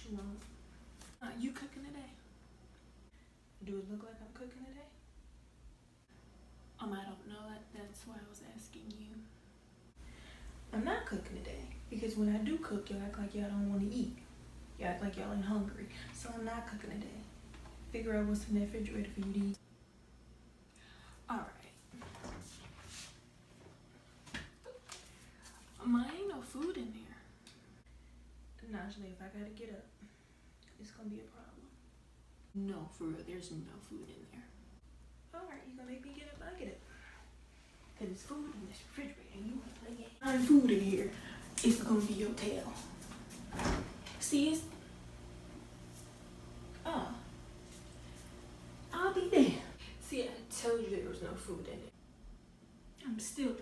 you want? You cooking today? Do it look like I'm cooking today? I don't know. That's why I was asking you. I'm not cooking today because when I do cook, y'all act like y'all don't want to eat. Y'all act like y'all ain't hungry. So I'm not cooking today. Figure out what's in the refrigerator for you to eat. Alright. Mine ain't no food in there. Najee, if I gotta get up, it's gonna be a problem. No, for real, there's no food in there. Alright, you gonna make me get up? I'll get up. Cause there's food in this refrigerator and you wanna play games. There's food in here. It's gonna be your tail. See, it's... Oh. I'll be there. See, I told you there was no food in it. I'm still